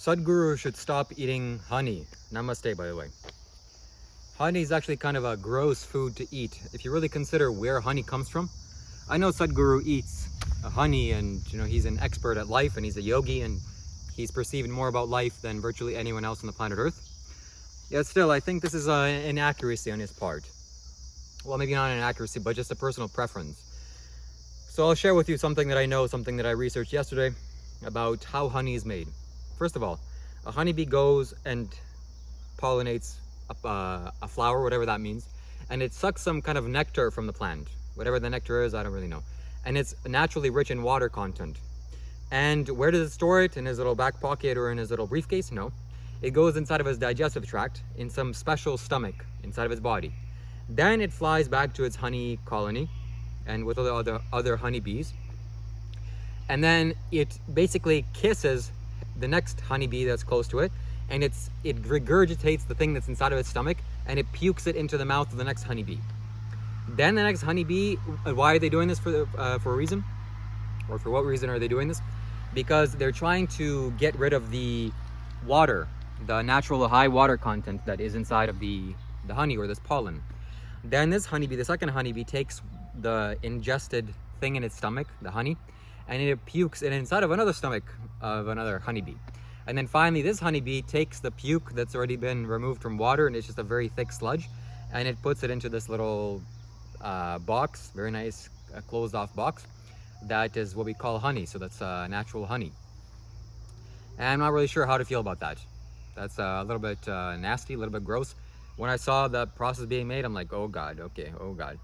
Sadhguru should stop eating honey. Namaste, by the way. Honey is actually kind of a gross food to eat. If you really consider where honey comes from, I know Sadhguru eats honey, and he's an expert at life, and he's a yogi, and he's perceived more about life than virtually anyone else on the planet Earth. Yet still, I think this is an inaccuracy on his part. Well, maybe not an inaccuracy, but just a personal preference. So I'll share with you something that I know, something that I researched yesterday about how honey is made. First of all, a honeybee goes and pollinates a flower, whatever that means, and it sucks some kind of nectar from the plant. Whatever the nectar is, I don't really know. And it's naturally rich in water content. And where does it store it? In his little back pocket or in his little briefcase? No. It goes inside of his digestive tract, in some special stomach inside of his body. Then it flies back to its honey colony and with other honeybees. And then it basically kisses the next honeybee that's close to it, and it regurgitates the thing that's inside of its stomach, and it pukes it into the mouth of the next honeybee. Then the next honeybee, why are they doing this for a reason? Or for what reason are they doing this? Because they're trying to get rid of the water, the natural high water content that is inside of the honey or this pollen. Then this honeybee, the second honeybee, takes the ingested thing in its stomach, the honey, and it pukes it inside of another stomach of another honeybee. And then finally this honeybee takes the puke that's already been removed from water, and it's just a very thick sludge, and it puts it into this little box, very nice closed off box, that is what we call honey. So that's natural honey. And I'm not really sure how to feel about that. That's a little bit nasty, a little bit gross. When I saw the process being made, I'm like, oh God, okay, oh God.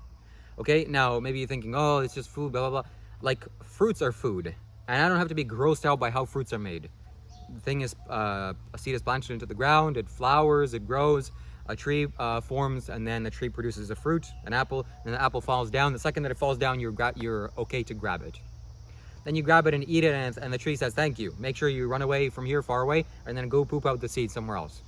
Okay, now maybe you're thinking, oh, it's just food, blah, blah, blah. Like, fruits are food, and I don't have to be grossed out by how fruits are made. The thing is, a seed is planted into the ground, it flowers, it grows, a tree forms, and then the tree produces a fruit, an apple, and the apple falls down. The second that it falls down, you're okay to grab it. Then you grab it and eat it, and the tree says, thank you. Make sure you run away from here, far away, and then go poop out the seed somewhere else.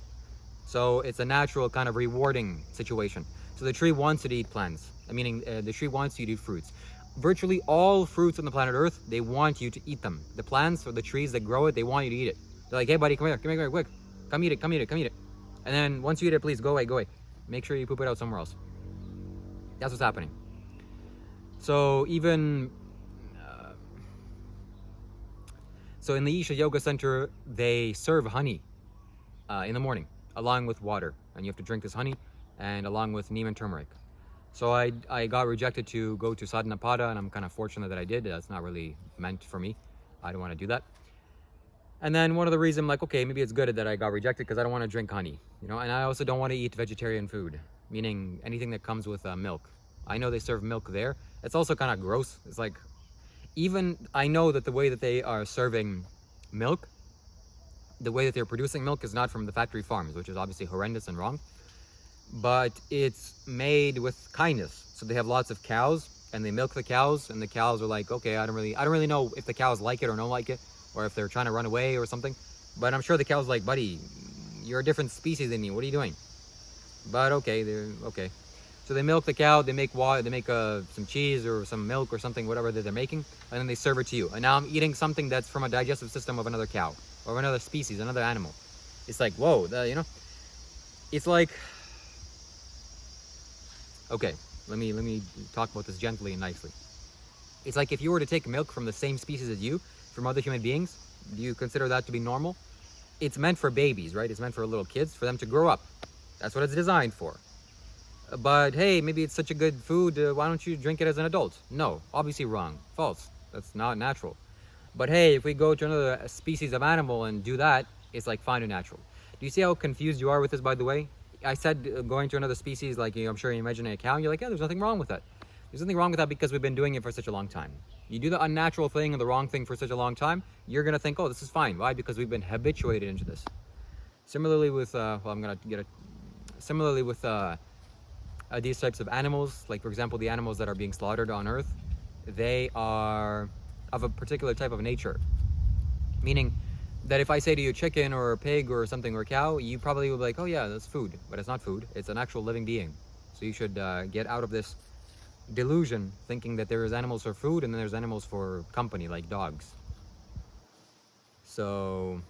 So it's a natural kind of rewarding situation. So the tree wants you to eat plants, meaning the tree wants you to eat fruits. Virtually all fruits on the planet Earth, they want you to eat them. The plants or the trees that grow it, they want you to eat it. They're like, hey buddy, come here, quick. Come eat it. And then once you eat it, please go away. Make sure you poop it out somewhere else. That's what's happening. So even, so in the Isha Yoga Center, they serve honey in the morning, along with water. And you have to drink this honey, and along with neem and turmeric. So I got rejected to go to Sadhana Pada, and I'm kind of fortunate that I did. That's not really meant for me. I don't want to do that. And then one of the reasons, I'm like, okay, maybe it's good that I got rejected because I don't want to drink honey, and I also don't want to eat vegetarian food, meaning anything that comes with milk. I know they serve milk there. It's also kind of gross. It's like, even I know that the way that they are serving milk, the way that they're producing milk is not from the factory farms, which is obviously horrendous and wrong. But it's made with kindness. So they have lots of cows, and they milk the cows, and the cows are like, okay, I don't really know if the cows like it or don't like it, or if they're trying to run away or something. But I'm sure the cow's like, buddy, you're a different species than me. What are you doing? But okay, they're okay. So they milk the cow, they make water, they make some cheese or some milk or something, whatever that they're making, and then they serve it to you. And now I'm eating something that's from a digestive system of another cow or another species, another animal. It's like, whoa, it's like, okay, let me talk about this gently and nicely. It's like if you were to take milk from the same species as you, from other human beings, do you consider that to be normal? It's meant for babies, right? It's meant for little kids, for them to grow up. That's what it's designed for. But hey, maybe it's such a good food, why don't you drink it as an adult? No, obviously wrong, false. That's not natural. But hey, if we go to another species of animal and do that, it's like fine and natural. Do you see how confused you are with this, by the way? I said going to another species, like I'm sure you imagine a cow, and you're like, yeah, there's nothing wrong with that. There's nothing wrong with that because we've been doing it for such a long time. You do the unnatural thing and the wrong thing for such a long time, you're going to think, oh, this is fine. Why? Because we've been habituated into this. Similarly with, these types of animals, like for example, the animals that are being slaughtered on Earth, they are of a particular type of nature. Meaning that if I say to you chicken or a pig or something or a cow, you probably will be like, oh yeah, that's food. But it's not food. It's an actual living being. So you should get out of this delusion thinking that there's animals for food and then there's animals for company, like dogs. So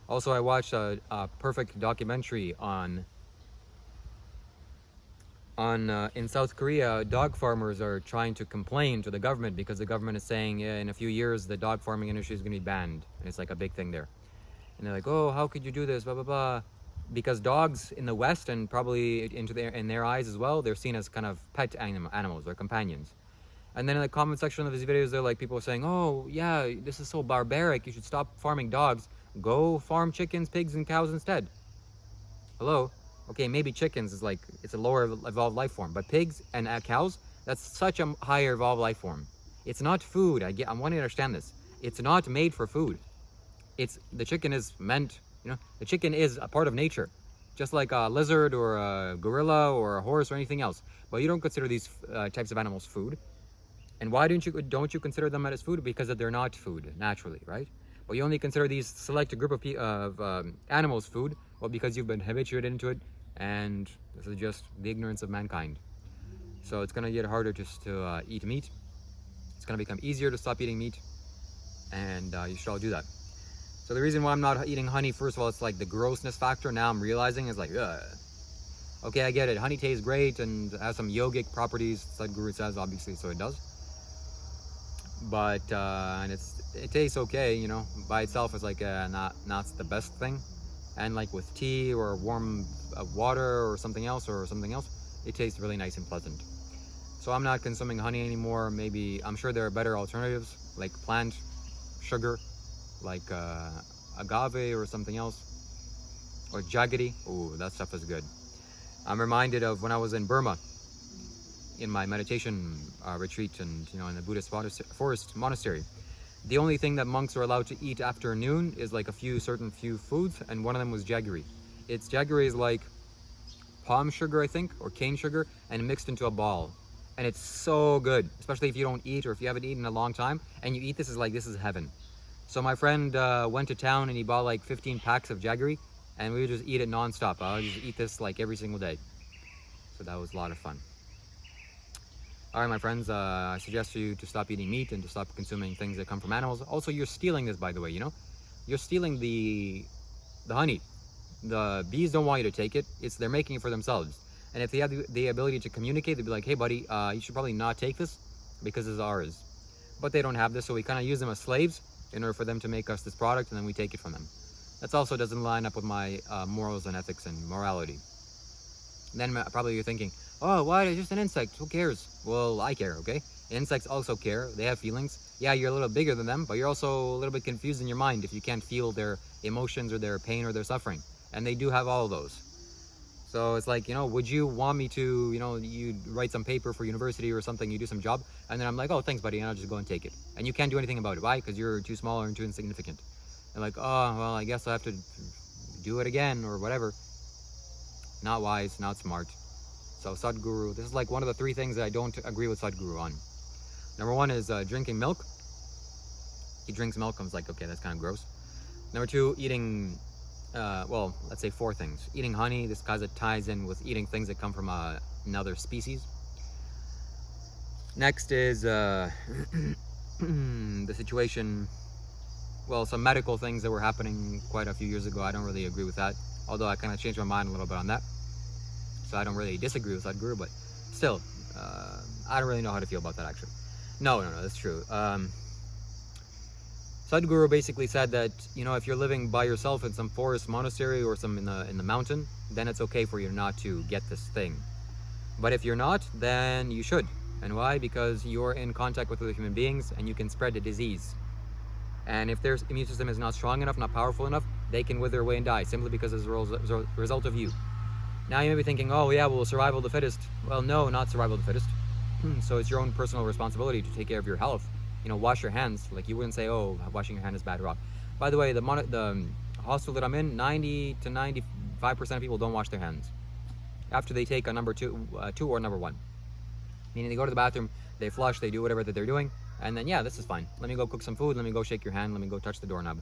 Also, I watched a perfect documentary on in South Korea. Dog farmers are trying to complain to the government because the government is saying, yeah, in a few years the dog farming industry is going to be banned, and it's like a big thing there. And they're like, oh, how could you do this, blah blah blah, because dogs in the West, and probably in their eyes as well, they're seen as kind of pet animals or companions. And then in the comment section of these videos, they're like, people are saying, oh yeah, this is so barbaric, you should stop farming dogs, go farm chickens, pigs, and cows instead. Hello? Okay, maybe chickens is like, it's a lower evolved life form, but pigs and cows, that's such a higher evolved life form. It's not food. I want to understand this. It's not made for food. The chicken is meant, the chicken is a part of nature, just like a lizard or a gorilla or a horse or anything else. But you don't consider these types of animals food. And why don't you consider them as food? Because they're not food naturally, right? But you only consider these select group of animals food. Well, because you've been habituated into it, and this is just the ignorance of mankind. So it's gonna get harder just to eat meat. It's gonna become easier to stop eating meat, and you should all do that. So the reason why I'm not eating honey, first of all, it's like the grossness factor. Now I'm realizing is like, ugh. Okay, I get it. Honey tastes great and has some yogic properties, Sadhguru says, obviously, so it does. But and it tastes okay, by itself. It's like not the best thing. And like with tea or warm water or something else, it tastes really nice and pleasant. So I'm not consuming honey anymore. Maybe, I'm sure there are better alternatives, like plant sugar, like agave or something else, or jaggery. Oh, that stuff is good. I'm reminded of when I was in Burma in my meditation retreat, and in the Buddhist forest monastery. The only thing that monks are allowed to eat after noon is like a few foods, and one of them was jaggery. Jaggery is like palm sugar, I think, or cane sugar, and mixed into a ball. And it's so good, especially if you don't eat, or if you haven't eaten in a long time, and you eat this, this is heaven. So my friend went to town and he bought like 15 packs of jaggery, and we would just eat it non-stop. I would just eat this like every single day. So that was a lot of fun. All right, my friends, I suggest you to stop eating meat and to stop consuming things that come from animals. Also, you're stealing this, by the way, You're stealing the honey. The bees don't want you to take it. They're making it for themselves. And if they have the ability to communicate, they'd be like, hey, buddy, you should probably not take this because this is ours. But they don't have this, so we kind of use them as slaves in order for them to make us this product, and then we take it from them. That also doesn't line up with my morals and ethics and morality. Then probably you're thinking, oh, why? It's just an insect. Who cares? Well, I care, okay? Insects also care. They have feelings. Yeah, you're a little bigger than them, but you're also a little bit confused in your mind if you can't feel their emotions or their pain or their suffering. And they do have all of those. So it's like, would you want me to, you write some paper for university or something, you do some job, and then I'm like, oh, thanks, buddy, and I'll just go and take it. And you can't do anything about it. Why? Because you're too small or too insignificant. And like, oh, well, I guess I'll have to do it again or whatever. Not wise, not smart. So Sadhguru, this is like one of the 3 things that I don't agree with Sadhguru on. Number 1 is drinking milk. He drinks milk. I was like, okay, that's kind of gross. Number 2, eating, well, let's say 4 things. Eating honey, this kind of ties in with eating things that come from another species. Next is the situation, well, some medical things that were happening quite a few years ago. I don't really agree with that. Although I kind of changed my mind a little bit on that. So I don't really disagree with Sadhguru, but still, I don't really know how to feel about that, actually. No, that's true. Sadhguru basically said that, if you're living by yourself in some forest monastery or some in the mountain, then it's okay for you not to get this thing. But if you're not, then you should. And why? Because you're in contact with other human beings and you can spread the disease. And if their immune system is not strong enough, not powerful enough, they can wither away and die simply because it's a result of you. Now you may be thinking, oh yeah, well, survival of the fittest. Well, no, not survival of the fittest. So it's your own personal responsibility to take care of your health. Wash your hands. Like, you wouldn't say, oh, washing your hand is bad rock. By the way, the hospital that I'm in, 90 to 95% of people don't wash their hands after they take a number 2 or number 1. Meaning they go to the bathroom, they flush, they do whatever that they're doing, and then, yeah, this is fine. Let me go cook some food, let me go shake your hand, let me go touch the doorknob.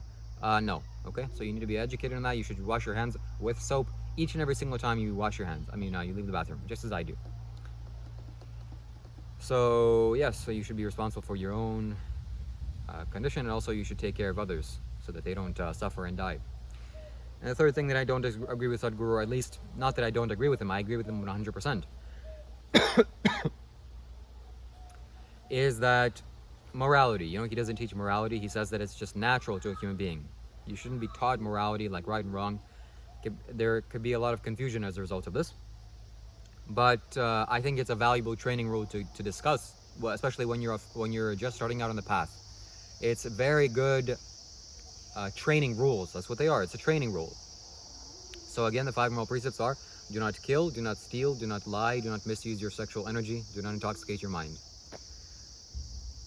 No, okay? So you need to be educated on that. You should wash your hands with soap each and every single time you wash your hands. You leave the bathroom, just as I do. So, yes, so you should be responsible for your own condition, and also you should take care of others so that they don't suffer and die. And the third thing that I don't agree with Sadhguru, or at least not that I don't agree with him, I agree with him 100%, is that morality. You know, he doesn't teach morality. He says that it's just natural to a human being. You shouldn't be taught morality, like right and wrong. There could be a lot of confusion as a result of this. But I think it's a valuable training rule to discuss, well, especially when you're just starting out on the path. It's very good training rules. That's what they are. It's a training rule. So again, the 5 moral precepts are: do not kill, do not steal, do not lie, do not misuse your sexual energy, do not intoxicate your mind.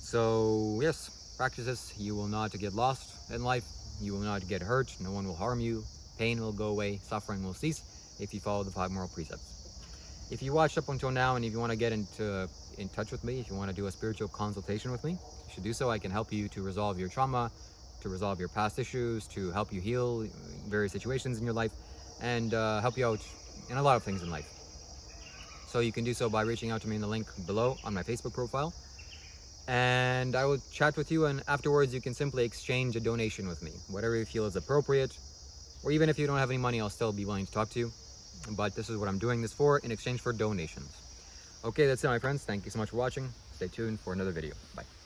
So yes, practice this. You will not get lost in life. You will not get hurt. No one will harm you. Pain will go away. Suffering will cease if you follow the 5 moral precepts. If you watched up until now and if you want to get in touch with me, if you want to do a spiritual consultation with me, you should do so. I can help you to resolve your trauma, to resolve your past issues, to help you heal various situations in your life, and help you out in a lot of things in life. So you can do so by reaching out to me in the link below on my Facebook profile. And I will chat with you, and afterwards you can simply exchange a donation with me, whatever you feel is appropriate. Or even if you don't have any money, I'll still be willing to talk to you. But this is what I'm doing this for, in exchange for donations. Okay, that's it, my friends. Thank you so much for watching. Stay tuned for another video. Bye.